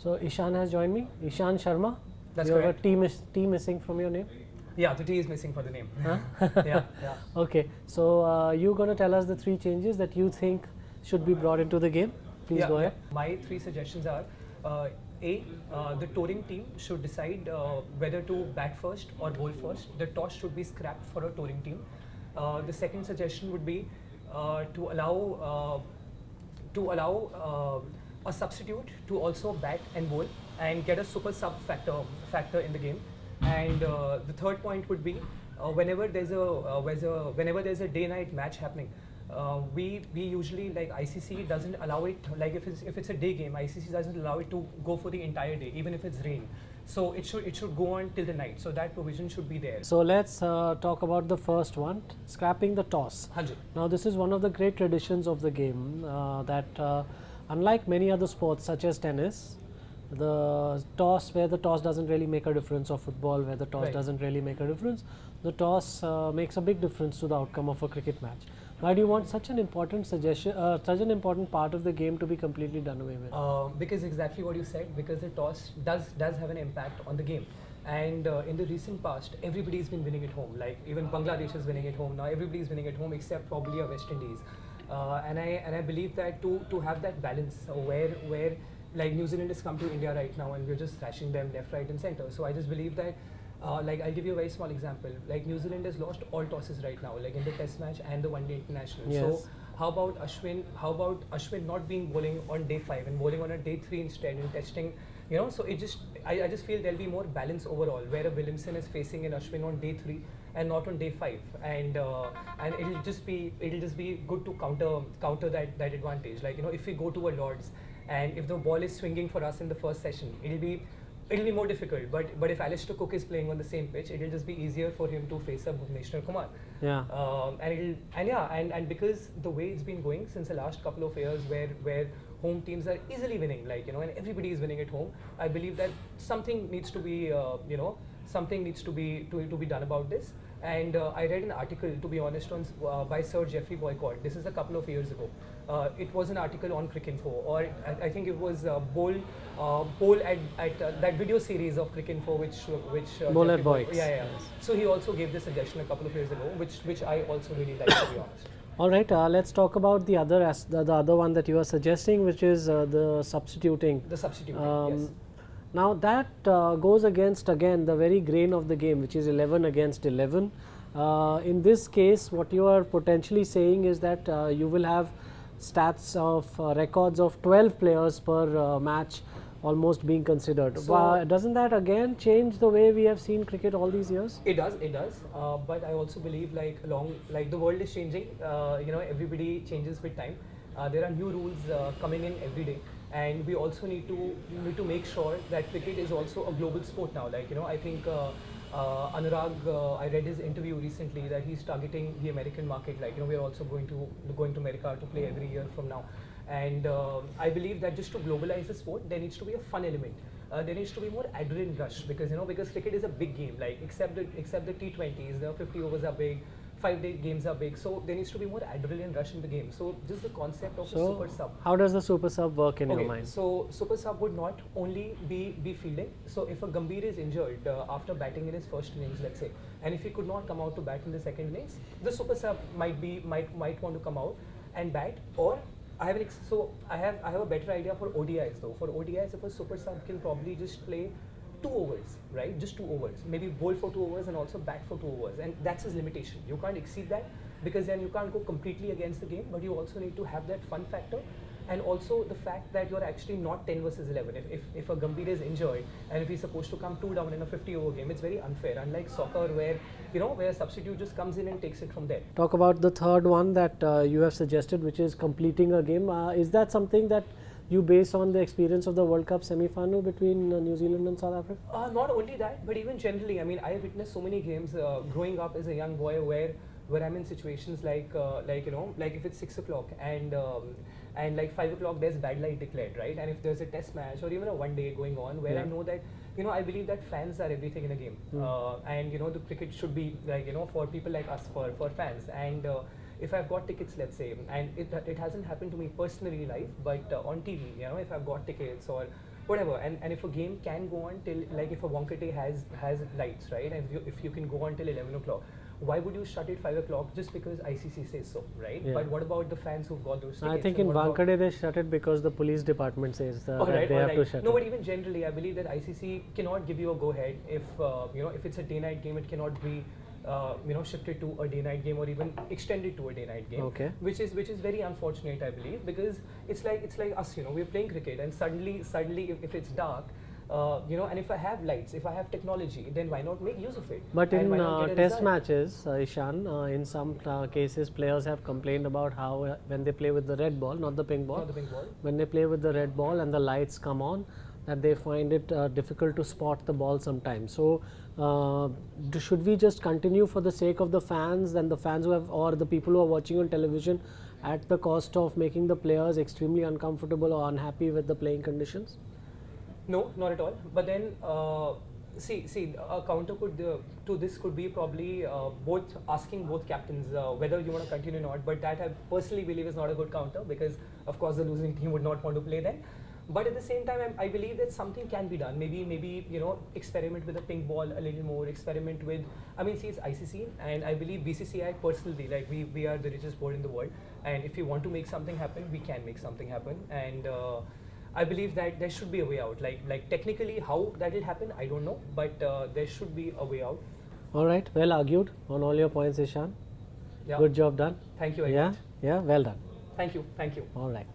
So Ishan has joined me. Ishan Sharma. That's you correct. have a T missing from your name. Yeah, the T is missing for the name. Huh? yeah, yeah. Okay. So you're going to tell us the 3 changes that you think should be brought into the game. Please go ahead. My 3 suggestions are: the touring team should decide whether to bat first or bowl first. The toss should be scrapped for a touring team. The second suggestion would be to allow a substitute to also bat and bowl and get a super sub factor in the game. And the third point would be whenever there's a day-night match happening, we usually, like, ICC doesn't allow it, like if it's a day game, ICC doesn't allow it to go for the entire day, even if it's rain. So it should go on till the night. So that provision should be there. So let's talk about the first one, scrapping the toss. 100. Now this is one of the great traditions of the game that unlike many other sports such as tennis, the toss, where the toss doesn't really make a difference, or football where the toss Right. doesn't really make a difference, the toss makes a big difference to the outcome of a cricket match. Why do you want such an important such an important part of the game to be completely done away with? Because exactly what you said, because the toss does have an impact on the game. And in the recent past, everybody's been winning at home. Like even Bangladesh is winning at home now. Everybody's winning at home except probably a West Indies. And I believe that to have that balance where like New Zealand has come to India right now and we're just thrashing them left, right, and center. So I just believe that. Like I'll give you a very small example. Like New Zealand has lost all tosses right now, like in the Test match and the One Day International. Yes. So how about Ashwin? How about Ashwin not being bowling on day 5 and bowling on a day 3 instead and testing? You know, so I just feel there'll be more balance overall, where a Williamson is facing an Ashwin on day 3 and not on day 5, and it'll just be good to counter that advantage. Like, you know, if we go to a Lords and if the ball is swinging for us in the first session, it'll be more difficult, but if Alistair Cook is playing on the same pitch, it'll just be easier for him to face up Bhuvneshwar Kumar. Yeah. And because the way it's been going since the last couple of years, where home teams are easily winning, like, you know, and everybody is winning at home, I believe that something needs to be done about this. And I read an article, to be honest, by Sir Geoffrey Boycott. This is a couple of years ago. It was an article on Cricinfo, or I think it was Bowl at that video series of Cricinfo, which Bowl at Geoffrey Boyks. Yeah. So he also gave this suggestion a couple of years ago, which I also really like, to be honest. All right, let's talk about the other the other one that you are suggesting, which is the substituting. The substitute. Yes. Now that goes against, again, the very grain of the game, which is 11 against 11. In this case, what you are potentially saying is that you will have stats of records of 12 players per match almost being considered. So doesn't that again change the way we have seen cricket all these years? It does. But I also believe, like the world is changing. You know, everybody changes with time. There are new rules coming in every day. And we also need to make sure that cricket is also a global sport now. Like, you know, I think Anurag, I read his interview recently that he's targeting the American market. Like, you know, we're also going to America to play every year from now. And I believe that just to globalize the sport, there needs to be a fun element. There needs to be more adrenaline rush, because cricket is a big game. Like, except the T20s, the 50 overs are big. 5-day games are big, so there needs to be more adrenaline rush in the game. So just the concept of a super sub. How does the super sub work in your mind? So super sub would not only be fielding. So if a Gambhir is injured after batting in his first innings, let's say, and if he could not come out to bat in the second innings, the super sub might want to come out and bat. Or I have a better idea for ODIs though. For ODIs, if a super sub can probably just play 2 overs, right? Just 2 overs. Maybe bowl for 2 overs and also bat for 2 overs. And that's his limitation. You can't exceed that, because then you can't go completely against the game, but you also need to have that fun factor. And also the fact that you're actually not 10 versus 11. If a Gambhir is injured and if he's supposed to come 2 down in a 50 over game, it's very unfair. Unlike soccer, where a substitute just comes in and takes it from there. Talk about the third one that you have suggested, which is completing a game. Is that something that you base on the experience of the World Cup semi-final between New Zealand and South Africa? Not only that, but even generally. I mean, I witnessed so many games growing up as a young boy where I'm in situations like if it's 6 o'clock and like 5 o'clock there's bad light declared, right? And if there's a test match or even a one day going on where I know that, I believe that fans are everything in a game. And the cricket should be like, for people like us, for fans. And if I've got tickets, let's say, and it hasn't happened to me personally live, but on TV, if I've got tickets, or whatever. And if a game can go on till, like if a Wonkate has lights, right, and if you can go on till 11 o'clock, why would you shut it 5 o'clock just because ICC says so, right? Yeah. But what about the fans who've got those tickets? I think And in what about- Wankhede they shut it because the police department says that Alright, they have to alright. shut No, it. but even generally, I believe that ICC cannot give you a go-ahead if if it's a day-night game, it cannot be shifted to a day-night game or even extended to a day-night game. Okay. Which is very unfortunate, I believe, because it's like us, we're playing cricket, and suddenly if it's dark. And if I have lights, if I have technology, then why not make use of it? But And in why not get a test result? matches, Ishan, in some cases players have complained about how when they play with the red ball, not the pink ball, Not the pink ball. when they play with the red ball and the lights come on, that they find it difficult to spot the ball sometimes. So, should we just continue for the sake of the fans and the fans who have, or the people who are watching on television, at the cost of making the players extremely uncomfortable or unhappy with the playing conditions? No, not at all. But then, see, a counter to this could be probably asking both captains whether you want to continue or not. But that I personally believe is not a good counter, because of course the losing team would not want to play then. But at the same time, I believe that something can be done. Maybe experiment with the pink ball a little more. Experiment with, see, it's ICC, and I believe BCCI personally, like we are the richest board in the world, and if you want to make something happen, we can make something happen. And I believe that there should be a way out. Like technically, how that will happen, I don't know, but there should be a way out. All right, well argued on all your points, Ishan. Yeah. Good job done. Thank you. Yeah, well done. Thank you. All right.